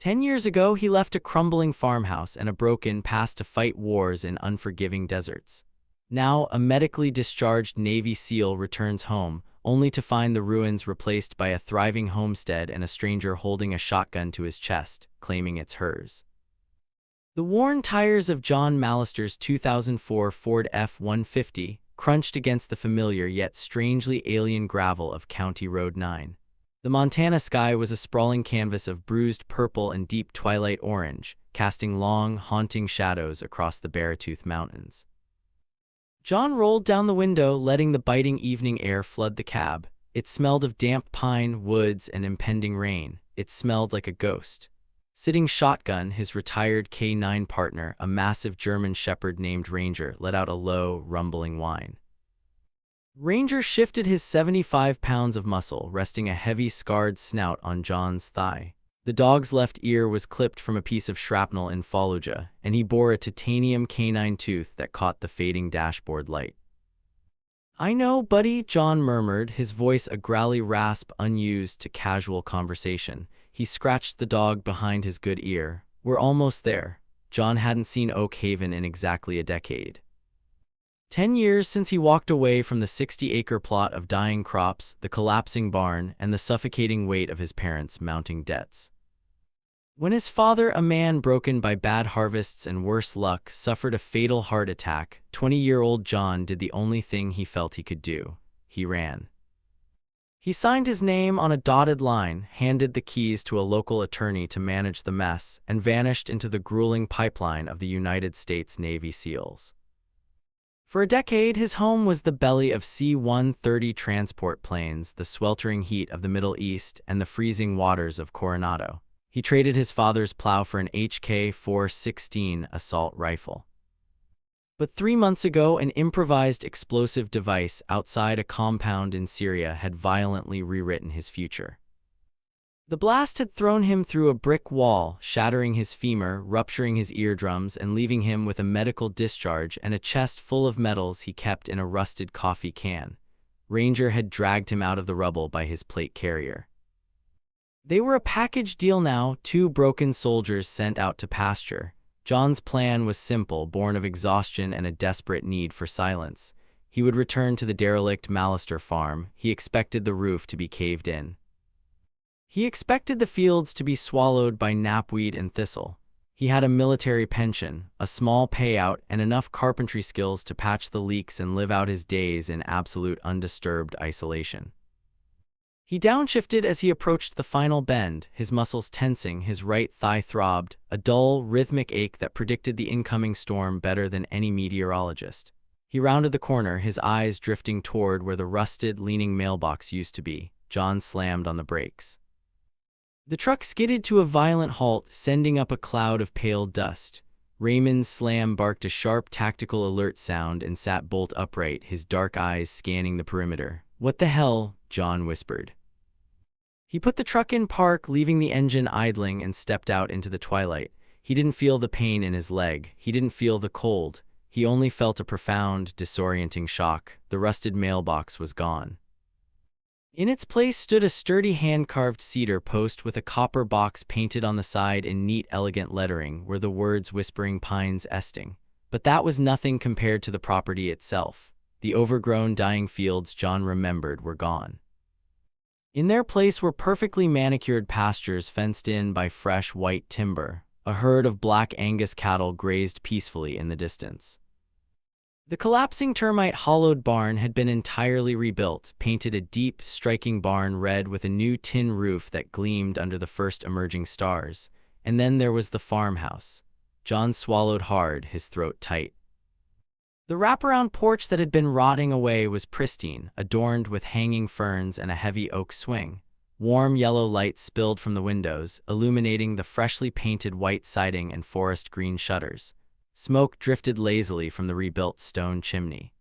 10 years ago, he left a crumbling farmhouse and a broken past to fight wars in unforgiving deserts. Now, a medically discharged Navy SEAL returns home, only to find the ruins replaced by a thriving homestead and a stranger holding a shotgun to his chest, claiming it's hers. The worn tires of John Mallister's 2004 Ford F-150 crunched against the familiar yet strangely alien gravel of County Road 9. The Montana sky was a sprawling canvas of bruised purple and deep twilight orange, casting long, haunting shadows across the Beartooth Mountains. John rolled down the window, letting the biting evening air flood the cab. It smelled of damp pine, woods, and impending rain. It smelled like a ghost. Sitting shotgun, his retired K-9 partner, a massive German shepherd named Ranger, let out a low, rumbling whine. Ranger shifted his 75 pounds of muscle, resting a heavy, scarred snout on John's thigh. The dog's left ear was clipped from a piece of shrapnel in Fallujah, and he bore a titanium canine tooth that caught the fading dashboard light. "I know, buddy," John murmured, his voice a growly rasp unused to casual conversation. He scratched the dog behind his good ear. "We're almost there." John hadn't seen Oak Haven in exactly a decade. 10 years since he walked away from the 60-acre plot of dying crops, the collapsing barn, and the suffocating weight of his parents' mounting debts. When his father, a man broken by bad harvests and worse luck, suffered a fatal heart attack, 20-year-old John did the only thing he felt he could do. He ran. He signed his name on a dotted line, handed the keys to a local attorney to manage the mess, and vanished into the grueling pipeline of the United States Navy SEALs. For a decade, his home was the belly of C-130 transport planes, the sweltering heat of the Middle East, and the freezing waters of Coronado. He traded his father's plow for an HK-416 assault rifle. But 3 months ago, an improvised explosive device outside a compound in Syria had violently rewritten his future. The blast had thrown him through a brick wall, shattering his femur, rupturing his eardrums, and leaving him with a medical discharge and a chest full of medals he kept in a rusted coffee can. Ranger had dragged him out of the rubble by his plate carrier. They were a package deal now, 2 broken soldiers sent out to pasture. John's plan was simple, born of exhaustion and a desperate need for silence. He would return to the derelict Mallister farm. He expected the roof to be caved in. He expected the fields to be swallowed by knapweed and thistle. He had a military pension, a small payout, and enough carpentry skills to patch the leaks and live out his days in absolute undisturbed isolation. He downshifted as he approached the final bend, his muscles tensing, his right thigh throbbed, a dull, rhythmic ache that predicted the incoming storm better than any meteorologist. He rounded the corner, his eyes drifting toward where the rusted, leaning mailbox used to be. John slammed on the brakes. The truck skidded to a violent halt, sending up a cloud of pale dust. Raymond Slam barked a sharp tactical alert sound and sat bolt upright, his dark eyes scanning the perimeter. "What the hell?" John whispered. He put the truck in park, leaving the engine idling, and stepped out into the twilight. He didn't feel the pain in his leg. He didn't feel the cold. He only felt a profound, disorienting shock. The rusted mailbox was gone. In its place stood a sturdy hand-carved cedar post with a copper box painted on the side in neat, elegant lettering were the words "Whispering Pines Esting." But that was nothing compared to the property itself. The overgrown, dying fields John remembered were gone. In their place were perfectly manicured pastures fenced in by fresh, white timber. A herd of black Angus cattle grazed peacefully in the distance. The collapsing termite-hollowed barn had been entirely rebuilt, painted a deep, striking barn red with a new tin roof that gleamed under the first emerging stars. And then there was the farmhouse. John swallowed hard, his throat tight. The wraparound porch that had been rotting away was pristine, adorned with hanging ferns and a heavy oak swing. Warm yellow light spilled from the windows, illuminating the freshly painted white siding and forest green shutters. Smoke drifted lazily from the rebuilt stone chimney.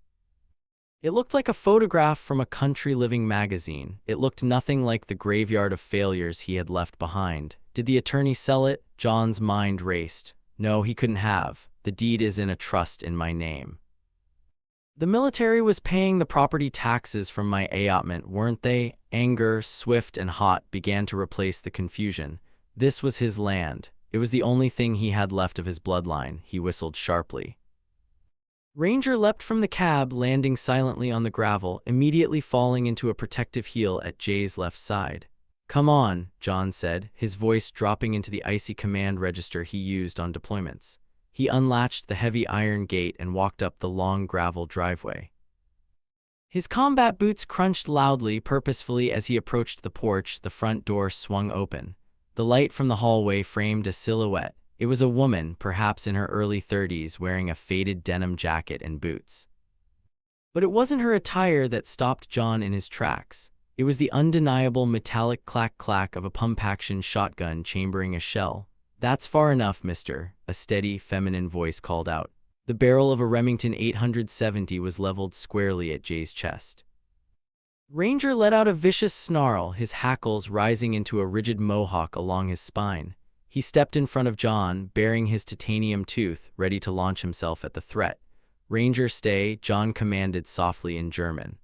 It looked like a photograph from a country living magazine. It looked nothing like the graveyard of failures he had left behind. Did the attorney sell it? John's mind raced. No, he couldn't have. The deed is in a trust in my name. The military was paying the property taxes from my allotment, weren't they? Anger, swift and hot, began to replace the confusion. This was his land. It was the only thing he had left of his bloodline. He whistled sharply. Ranger leapt from the cab, landing silently on the gravel, immediately falling into a protective heel at Jay's left side. "Come on," John said, his voice dropping into the icy command register he used on deployments. He unlatched the heavy iron gate and walked up the long gravel driveway. His combat boots crunched loudly, purposefully as he approached the porch. The front door swung open. The light from the hallway framed a silhouette. It was a woman, perhaps in her early 30s, wearing a faded denim jacket and boots. But it wasn't her attire that stopped John in his tracks. It was the undeniable metallic clack-clack of a pump-action shotgun chambering a shell. "That's far enough, mister," a steady, feminine voice called out. The barrel of a Remington 870 was leveled squarely at Jay's chest. Ranger let out a vicious snarl, his hackles rising into a rigid mohawk along his spine. He stepped in front of John, baring his titanium tooth, ready to launch himself at the threat. "Ranger, stay," John commanded softly in German.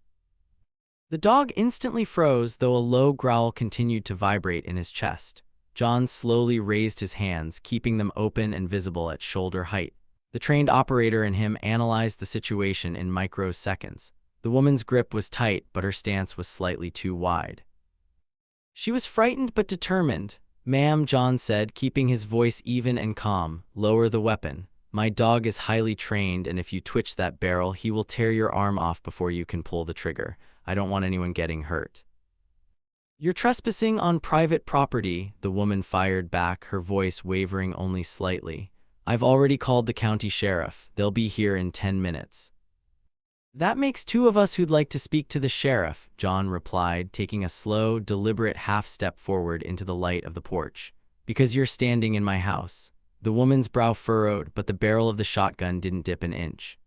The dog instantly froze, though a low growl continued to vibrate in his chest. John slowly raised his hands, keeping them open and visible at shoulder height. The trained operator in him analyzed the situation in microseconds. The woman's grip was tight, but her stance was slightly too wide. She was frightened but determined. "Ma'am," John said, keeping his voice even and calm, "lower the weapon. My dog is highly trained, and if you twitch that barrel, he will tear your arm off before you can pull the trigger. I don't want anyone getting hurt." "You're trespassing on private property," the woman fired back, her voice wavering only slightly. "I've already called the county sheriff. They'll be here in 10 minutes. "That makes two of us who'd like to speak to the sheriff," John replied, taking a slow, deliberate half-step forward into the light of the porch. "Because you're standing in my house." The woman's brow furrowed, but the barrel of the shotgun didn't dip an inch.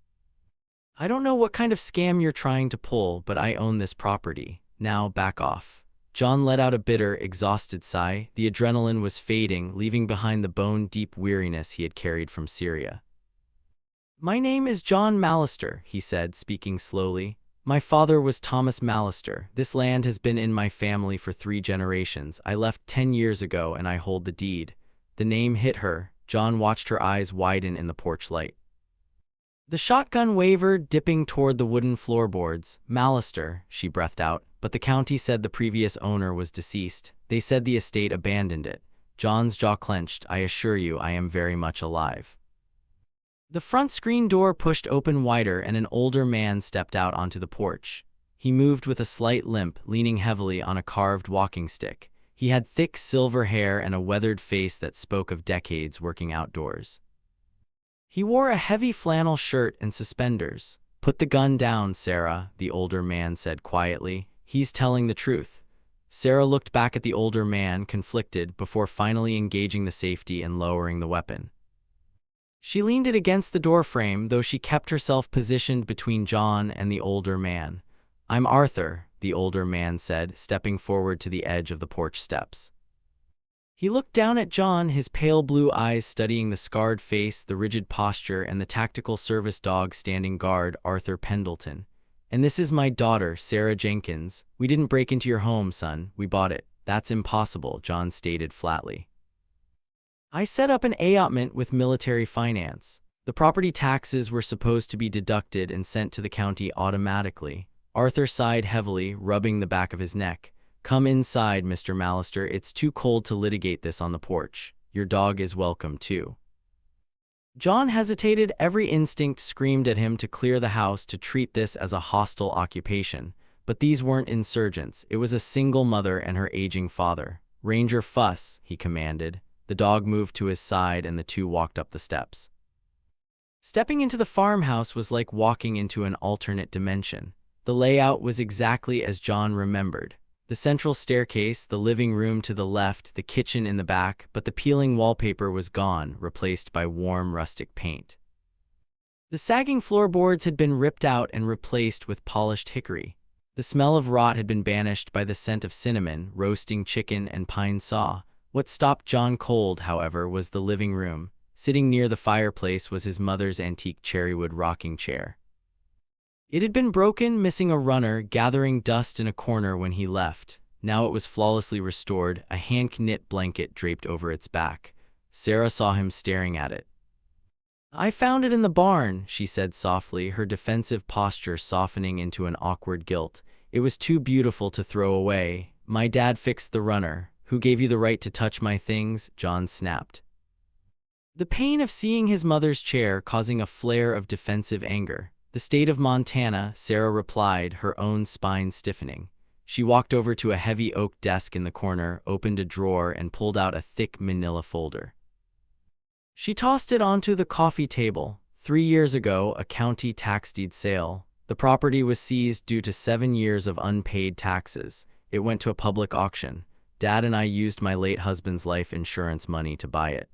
"I don't know what kind of scam you're trying to pull, but I own this property. Now back off." John let out a bitter, exhausted sigh. The adrenaline was fading, leaving behind the bone-deep weariness he had carried from Syria. "My name is John Mallister," he said, speaking slowly. "My father was Thomas Mallister. This land has been in my family for 3 generations. I left 10 years ago, and I hold the deed." The name hit her. John watched her eyes widen in the porch light. The shotgun wavered, dipping toward the wooden floorboards. "Mallister," she breathed out, "but the county said the previous owner was deceased. They said the estate abandoned it." John's jaw clenched. "I assure you, I am very much alive." The front screen door pushed open wider and an older man stepped out onto the porch. He moved with a slight limp, leaning heavily on a carved walking stick. He had thick silver hair and a weathered face that spoke of decades working outdoors. He wore a heavy flannel shirt and suspenders. "Put the gun down, Sarah," the older man said quietly. "He's telling the truth." Sarah looked back at the older man, conflicted, before finally engaging the safety and lowering the weapon. She leaned it against the doorframe, though she kept herself positioned between John and the older man. "I'm Arthur," the older man said, stepping forward to the edge of the porch steps. He looked down at John, his pale blue eyes studying the scarred face, the rigid posture, and the tactical service dog standing guard, Arthur Pendleton. "And this is my daughter, Sarah Jenkins. We didn't break into your home, son. We bought it." "That's impossible," John stated flatly. "I set up an allotment with military finance. The property taxes were supposed to be deducted and sent to the county automatically." Arthur sighed heavily, rubbing the back of his neck. "Come inside, Mr. Mallister. It's too cold to litigate this on the porch. Your dog is welcome, too." John hesitated. Every instinct screamed at him to clear the house, to treat this as a hostile occupation. But these weren't insurgents. It was a single mother and her aging father. "Ranger, fuss," he commanded. The dog moved to his side and the two walked up the steps. Stepping into the farmhouse was like walking into an alternate dimension. The layout was exactly as John remembered. The central staircase, the living room to the left, the kitchen in the back, but the peeling wallpaper was gone, replaced by warm rustic paint. The sagging floorboards had been ripped out and replaced with polished hickory. The smell of rot had been banished by the scent of cinnamon, roasting chicken, and pine saw. What stopped John cold, however, was the living room. Sitting near the fireplace was his mother's antique cherrywood rocking chair. It had been broken, missing a runner, gathering dust in a corner when he left. Now it was flawlessly restored, a hand-knit blanket draped over its back. Sarah saw him staring at it. "I found it in the barn," she said softly, her defensive posture softening into an awkward guilt. "It was too beautiful to throw away. My dad fixed the runner." "Who gave you the right to touch my things?" John snapped. The pain of seeing his mother's chair causing a flare of defensive anger. "The state of Montana," Sarah replied, her own spine stiffening. She walked over to a heavy oak desk in the corner, opened a drawer, and pulled out a thick manila folder. She tossed it onto the coffee table. 3 years ago, a county tax deed sale. The property was seized due to 7 years of unpaid taxes. It went to a public auction. Dad and I used my late husband's life insurance money to buy it.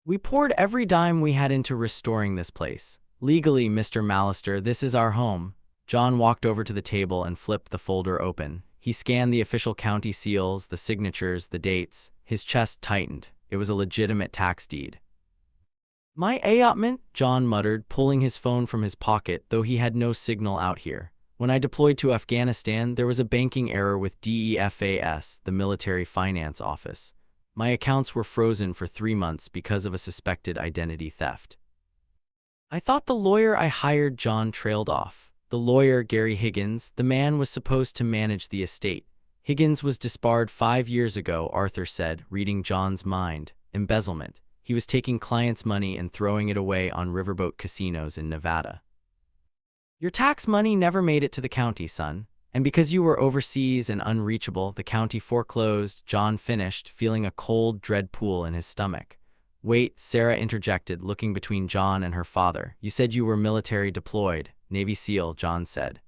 We poured every dime we had into restoring this place. Legally, Mr. Mallister, this is our home." John walked over to the table and flipped the folder open. He scanned the official county seals, the signatures, the dates. His chest tightened. It was a legitimate tax deed. "My allotment," John muttered, pulling his phone from his pocket, though he had no signal out here. "When I deployed to Afghanistan, there was a banking error with DEFAS, the military finance office. My accounts were frozen for 3 months because of a suspected identity theft." "I thought the lawyer I hired," John trailed off. "The lawyer, Gary Higgins, the man was supposed to manage the estate. Higgins was disbarred 5 years ago," Arthur said, reading John's mind. "Embezzlement. He was taking clients' money and throwing it away on riverboat casinos in Nevada." "Your tax money never made it to the county, son. And because you were overseas and unreachable, the county foreclosed," John finished, feeling a cold dread pool in his stomach. "Wait," Sarah interjected, looking between John and her father. "You said you were military deployed." "Navy SEAL," John said.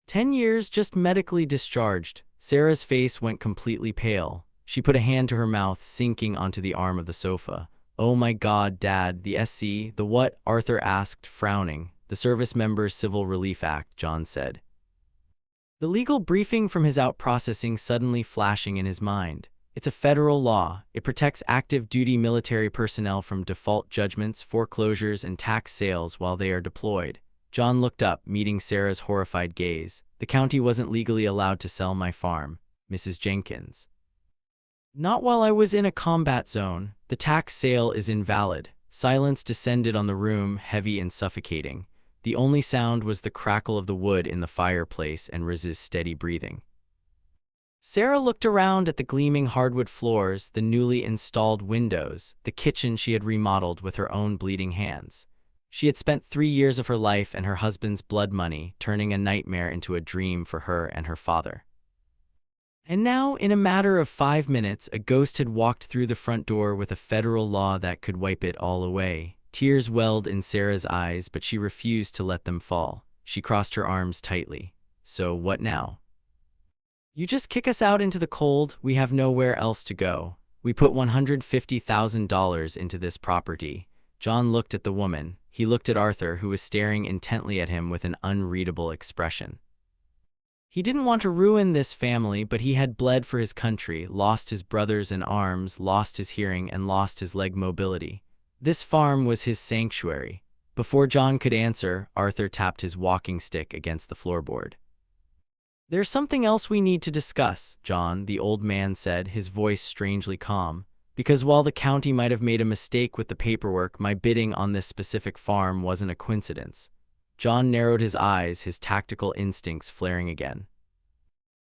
10 years, just medically discharged." Sarah's face went completely pale. She put a hand to her mouth, sinking onto the arm of the sofa. "Oh my God, Dad, the SC, the what?" Arthur asked, frowning. "The Service Members Civil Relief Act," John said. The legal briefing from his out-processing suddenly flashing in his mind. "It's a federal law. It protects active-duty military personnel from default judgments, foreclosures, and tax sales while they are deployed." John looked up, meeting Sarah's horrified gaze. "The county wasn't legally allowed to sell my farm, Mrs. Jenkins. Not while I was in a combat zone. The tax sale is invalid." Silence descended on the room, heavy and suffocating. The only sound was the crackle of the wood in the fireplace and Riz's steady breathing. Sarah looked around at the gleaming hardwood floors, the newly installed windows, the kitchen she had remodeled with her own bleeding hands. She had spent 3 years of her life and her husband's blood money, turning a nightmare into a dream for her and her father. And now, in a matter of 5 minutes, a ghost had walked through the front door with a federal law that could wipe it all away. Tears welled in Sarah's eyes, but she refused to let them fall. She crossed her arms tightly. "So what now? You just kick us out into the cold? We have nowhere else to go. We put $150,000 into this property." John looked at the woman. He looked at Arthur, who was staring intently at him with an unreadable expression. He didn't want to ruin this family, but he had bled for his country, lost his brothers in arms, lost his hearing, and lost his leg mobility. This farm was his sanctuary. Before John could answer, Arthur tapped his walking stick against the floorboard. "There's something else we need to discuss, John," the old man said, his voice strangely calm. "Because while the county might have made a mistake with the paperwork, my bidding on this specific farm wasn't a coincidence." John narrowed his eyes, his tactical instincts flaring again.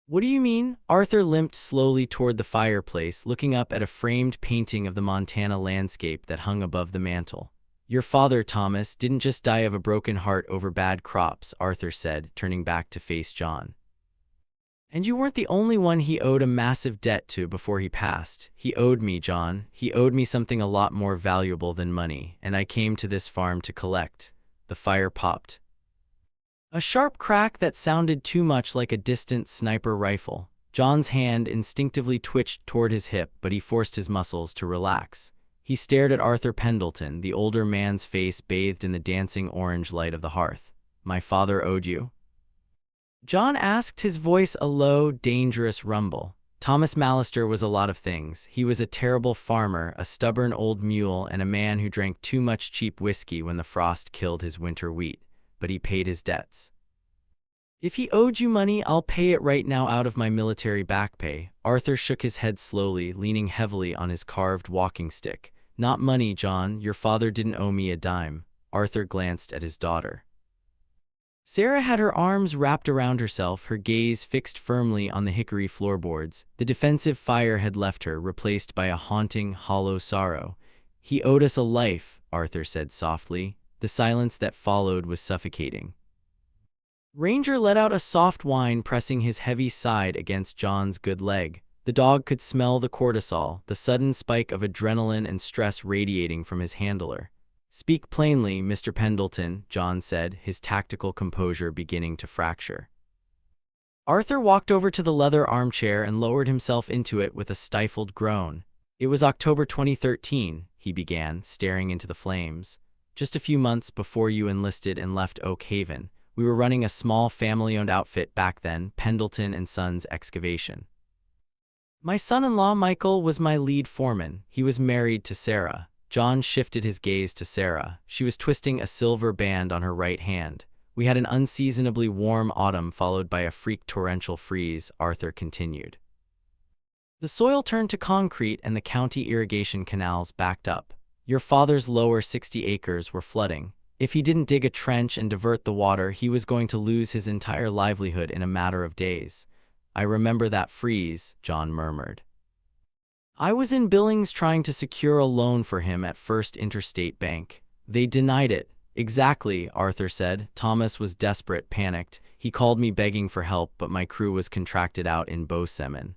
"What do you mean?" Arthur limped slowly toward the fireplace, looking up at a framed painting of the Montana landscape that hung above the mantel. "Your father, Thomas, didn't just die of a broken heart over bad crops," Arthur said, turning back to face John. "And you weren't the only one he owed a massive debt to before he passed. He owed me, John. He owed me something a lot more valuable than money, and I came to this farm to collect." The fire popped. A sharp crack that sounded too much like a distant sniper rifle. John's hand instinctively twitched toward his hip, but he forced his muscles to relax. He stared at Arthur Pendleton, the older man's face bathed in the dancing orange light of the hearth. "My father owed you?" John asked, his voice a low, dangerous rumble. Thomas Mallister was a lot of things. He was a terrible farmer, a stubborn old mule, and a man who drank too much cheap whiskey when the frost killed his winter wheat. But he paid his debts. If he owed you money, I'll pay it right now out of my military back pay. Arthur shook his head slowly, leaning heavily on his carved walking stick. Not money, John. Your father didn't owe me a dime. Arthur glanced at his daughter. Sarah had her arms wrapped around herself, her gaze fixed firmly on the hickory floorboards. The defensive fire had left her, replaced by a haunting, hollow sorrow. He owed us a life, Arthur said softly. The silence that followed was suffocating. Ranger let out a soft whine, pressing his heavy side against John's good leg. The dog could smell the cortisol, the sudden spike of adrenaline and stress radiating from his handler. "Speak plainly, Mr. Pendleton," John said, his tactical composure beginning to fracture. Arthur walked over to the leather armchair and lowered himself into it with a stifled groan. "It was October 2013, he began, staring into the flames. "Just a few months before you enlisted and left Oak Haven. We were running a small family-owned outfit back then, Pendleton and Sons Excavation. My son-in-law, Michael, was my lead foreman. He was married to Sarah." John shifted his gaze to Sarah. She was twisting a silver band on her right hand. "We had an unseasonably warm autumn followed by a freak torrential freeze," Arthur continued. "The soil turned to concrete and the county irrigation canals backed up. Your father's lower 60 acres were flooding. If he didn't dig a trench and divert the water, he was going to lose his entire livelihood in a matter of days." "I remember that freeze," John murmured. "I was in Billings trying to secure a loan for him at First Interstate Bank. They denied it." "Exactly," Arthur said. "Thomas was desperate, panicked. He called me begging for help, but my crew was contracted out in Bozeman.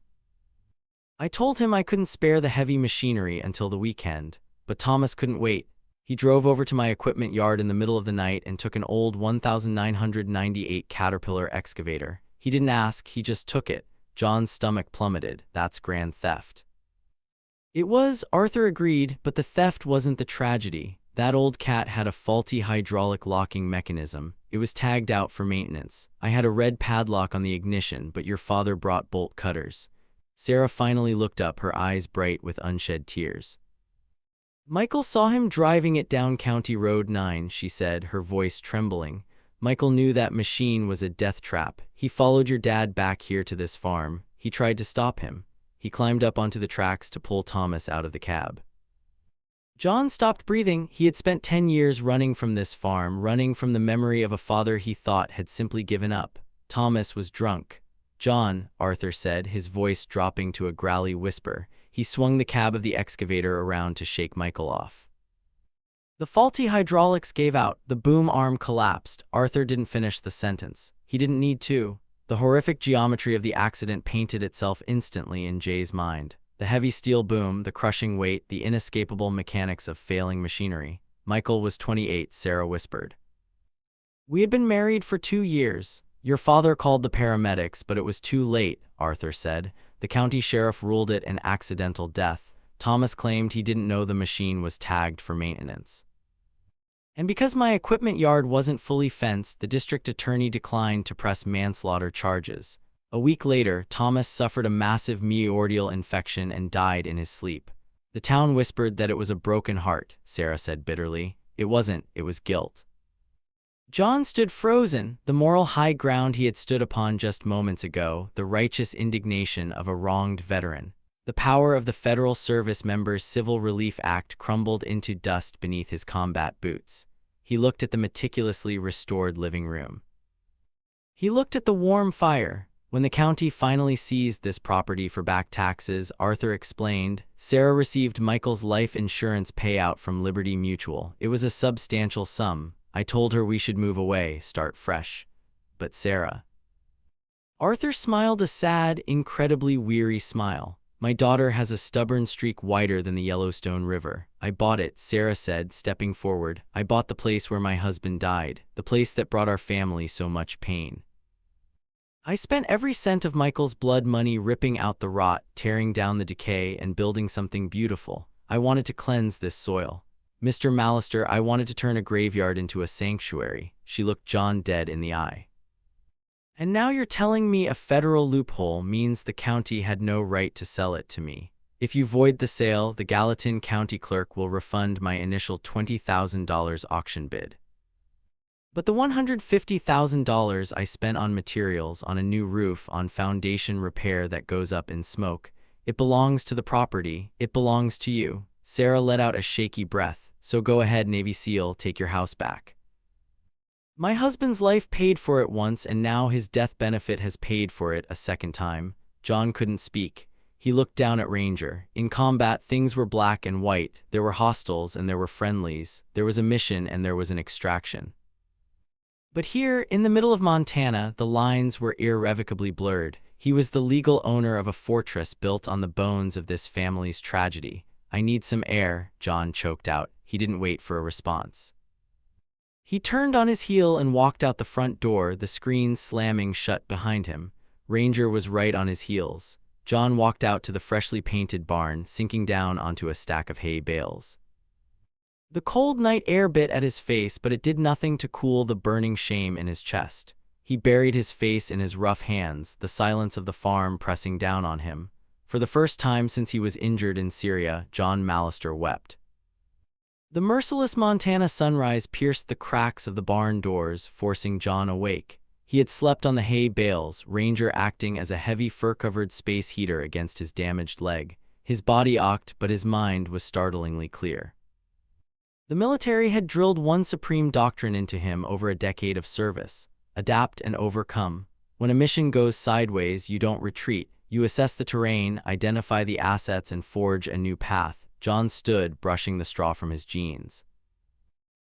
I told him I couldn't spare the heavy machinery until the weekend, but Thomas couldn't wait. He drove over to my equipment yard in the middle of the night and took an old 1998 Caterpillar excavator. He didn't ask, he just took it." John's stomach plummeted. "That's grand theft." "It was," Arthur agreed, "but the theft wasn't the tragedy. That old cat had a faulty hydraulic locking mechanism. It was tagged out for maintenance. I had a red padlock on the ignition, but your father brought bolt cutters." Sarah finally looked up, her eyes bright with unshed tears. "Michael saw him driving it down County Road 9, she said, her voice trembling. "Michael knew that machine was a death trap. He followed your dad back here to this farm. He tried to stop him. He climbed up onto the tracks to pull Thomas out of the cab." John stopped breathing. He had spent 10 years running from this farm, running from the memory of a father he thought had simply given up. Thomas was drunk. "John," Arthur said, his voice dropping to a growly whisper. He swung the cab of the excavator around to shake Michael off. The faulty hydraulics gave out. The boom arm collapsed. Arthur didn't finish the sentence. He didn't need to. The horrific geometry of the accident painted itself instantly in Jay's mind. The heavy steel boom, the crushing weight, the inescapable mechanics of failing machinery. "Michael was 28, Sarah whispered. "We had been married for 2 years. Your father called the paramedics, but it was too late," Arthur said. "The county sheriff ruled it an accidental death. Thomas claimed he didn't know the machine was tagged for maintenance. And because my equipment yard wasn't fully fenced, the district attorney declined to press manslaughter charges. A week later, Thomas suffered a massive myocardial infection and died in his sleep. The town whispered that it was a broken heart," Sarah said bitterly. "It wasn't, it was guilt." John stood frozen, the moral high ground he had stood upon just moments ago, the righteous indignation of a wronged veteran. The power of the Federal Service Members' Civil Relief Act crumbled into dust beneath his combat boots. He looked at the meticulously restored living room. He looked at the warm fire. When the county finally seized this property for back taxes, Arthur explained, Sarah received Michael's life insurance payout from Liberty Mutual. It was a substantial sum. I told her we should move away, start fresh. But Sarah... Arthur smiled a sad, incredibly weary smile. My daughter has a stubborn streak wider than the Yellowstone River. I bought it, Sarah said, stepping forward. I bought the place where my husband died, the place that brought our family so much pain. I spent every cent of Michael's blood money ripping out the rot, tearing down the decay, and building something beautiful. I wanted to cleanse this soil. Mr. Mallister, I wanted to turn a graveyard into a sanctuary. She looked John dead in the eye. And now you're telling me a federal loophole means the county had no right to sell it to me. If you void the sale, the Gallatin County clerk will refund my initial $20,000 auction bid. But the $150,000 I spent on materials, on a new roof, on foundation repair that goes up in smoke, it belongs to the property. It belongs to you." Sarah let out a shaky breath. "So go ahead, Navy SEAL, take your house back. My husband's life paid for it once, and now his death benefit has paid for it a second time." John couldn't speak. He looked down at Ranger. In combat, things were black and white. There were hostiles and there were friendlies. There was a mission and there was an extraction. But here, in the middle of Montana, the lines were irrevocably blurred. He was the legal owner of a fortress built on the bones of this family's tragedy. "I need some air," John choked out. He didn't wait for a response. He turned on his heel and walked out the front door, the screen slamming shut behind him. Ranger was right on his heels. John walked out to the freshly painted barn, sinking down onto a stack of hay bales. The cold night air bit at his face, but it did nothing to cool the burning shame in his chest. He buried his face in his rough hands, the silence of the farm pressing down on him. For the first time since he was injured in Syria, John Mallister wept. The merciless Montana sunrise pierced the cracks of the barn doors, forcing John awake. He had slept on the hay bales, Ranger acting as a heavy fur-covered space heater against his damaged leg. His body ached, but his mind was startlingly clear. The military had drilled one supreme doctrine into him over a decade of service: adapt and overcome. When a mission goes sideways, you don't retreat. You assess the terrain, identify the assets, and forge a new path. John stood, brushing the straw from his jeans.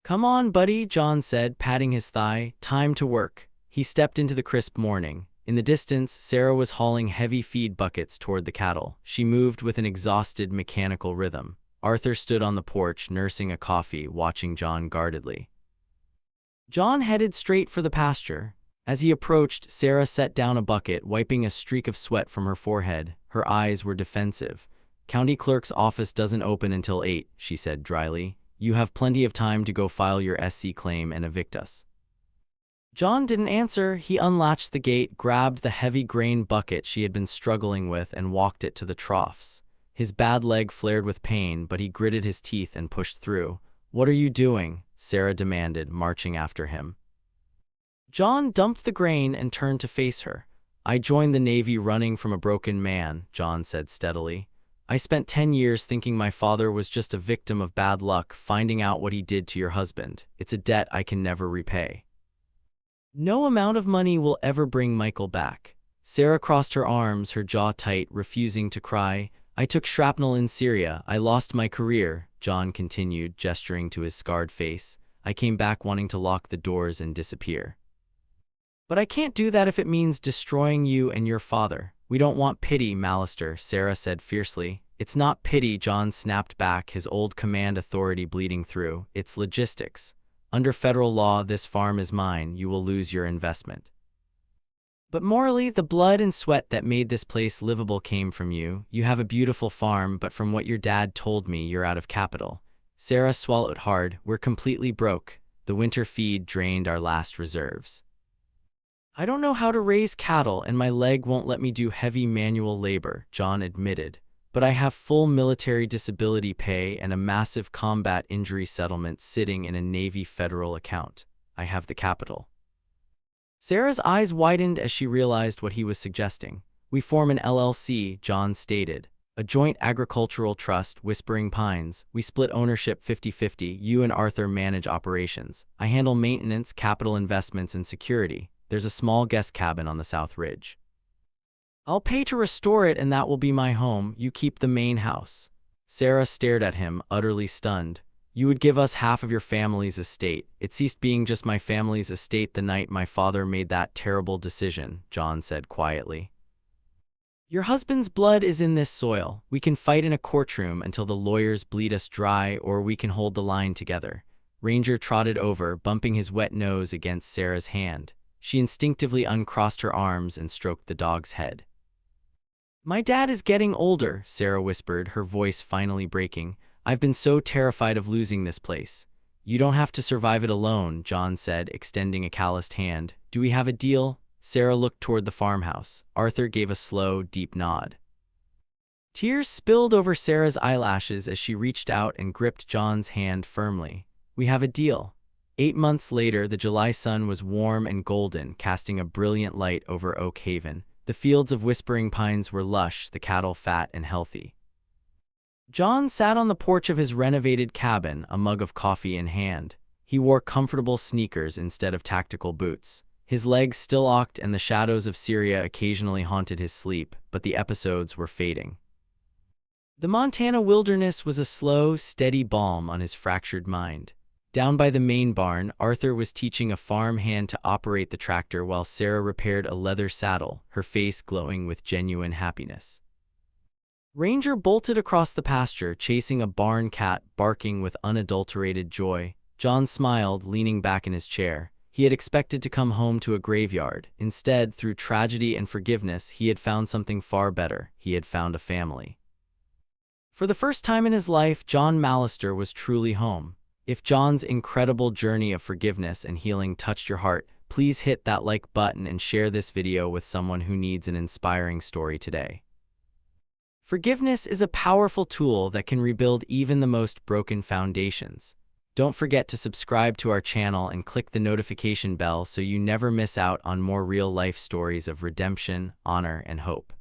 "Come on, buddy," John said, patting his thigh. "Time to work." He stepped into the crisp morning. In the distance, Sarah was hauling heavy feed buckets toward the cattle. She moved with an exhausted mechanical rhythm. Arthur stood on the porch, nursing a coffee, watching John guardedly. John headed straight for the pasture. As he approached, Sarah set down a bucket, wiping a streak of sweat from her forehead. Her eyes were defensive. "County clerk's office doesn't open until 8, she said dryly. "You have plenty of time to go file your SC claim and evict us." John didn't answer. He unlatched the gate, grabbed the heavy grain bucket she had been struggling with, and walked it to the troughs. His bad leg flared with pain, but he gritted his teeth and pushed through. "What are you doing?" Sarah demanded, marching after him. John dumped the grain and turned to face her. "I joined the Navy running from a broken man," John said steadily. "I spent 10 years thinking my father was just a victim of bad luck, finding out what he did to your husband. It's a debt I can never repay. No amount of money will ever bring Michael back." Sarah crossed her arms, her jaw tight, refusing to cry. "I took shrapnel in Syria. I lost my career," John continued, gesturing to his scarred face. "I came back wanting to lock the doors and disappear. But I can't do that if it means destroying you and your father." "We don't want pity, Mallister," Sarah said fiercely. "It's not pity," John snapped back, his old command authority bleeding through. "It's logistics. Under federal law, this farm is mine. You will lose your investment. But morally, the blood and sweat that made this place livable came from you. You have a beautiful farm, but from what your dad told me, you're out of capital." Sarah swallowed hard. "We're completely broke. The winter feed drained our last reserves. I don't know how to raise cattle, and my leg won't let me do heavy manual labor," John admitted. "But I have full military disability pay and a massive combat injury settlement sitting in a Navy federal account. I have the capital." Sarah's eyes widened as she realized what he was suggesting. "We form an LLC," John stated. "A joint agricultural trust, Whispering Pines. We split ownership 50-50. You and Arthur manage operations. I handle maintenance, capital investments, and security. There's a small guest cabin on the South Ridge. I'll pay to restore it, and that will be my home. You keep the main house." Sarah stared at him, utterly stunned. "You would give us half of your family's estate." "It ceased being just my family's estate the night my father made that terrible decision," John said quietly. "Your husband's blood is in this soil. We can fight in a courtroom until the lawyers bleed us dry, or we can hold the line together." Ranger trotted over, bumping his wet nose against Sarah's hand. She instinctively uncrossed her arms and stroked the dog's head. "My dad is getting older," Sarah whispered, her voice finally breaking. "I've been so terrified of losing this place." "You don't have to survive it alone," John said, extending a calloused hand. "Do we have a deal?" Sarah looked toward the farmhouse. Arthur gave a slow, deep nod. Tears spilled over Sarah's eyelashes as she reached out and gripped John's hand firmly. "We have a deal. 8 months later, the July sun was warm and golden, casting a brilliant light over Oak Haven. The fields of whispering pines were lush, the cattle fat and healthy. John sat on the porch of his renovated cabin, a mug of coffee in hand. He wore comfortable sneakers instead of tactical boots. His legs still ached and the shadows of Syria occasionally haunted his sleep, but the episodes were fading. The Montana wilderness was a slow, steady balm on his fractured mind. Down by the main barn, Arthur was teaching a farm hand to operate the tractor while Sarah repaired a leather saddle, her face glowing with genuine happiness. Ranger bolted across the pasture, chasing a barn cat, barking with unadulterated joy. John smiled, leaning back in his chair. He had expected to come home to a graveyard. Instead, through tragedy and forgiveness, he had found something far better. He had found a family. For the first time in his life, John Mallister was truly home. If John's incredible journey of forgiveness and healing touched your heart, please hit that like button and share this video with someone who needs an inspiring story today. Forgiveness is a powerful tool that can rebuild even the most broken foundations. Don't forget to subscribe to our channel and click the notification bell so you never miss out on more real-life stories of redemption, honor, and hope.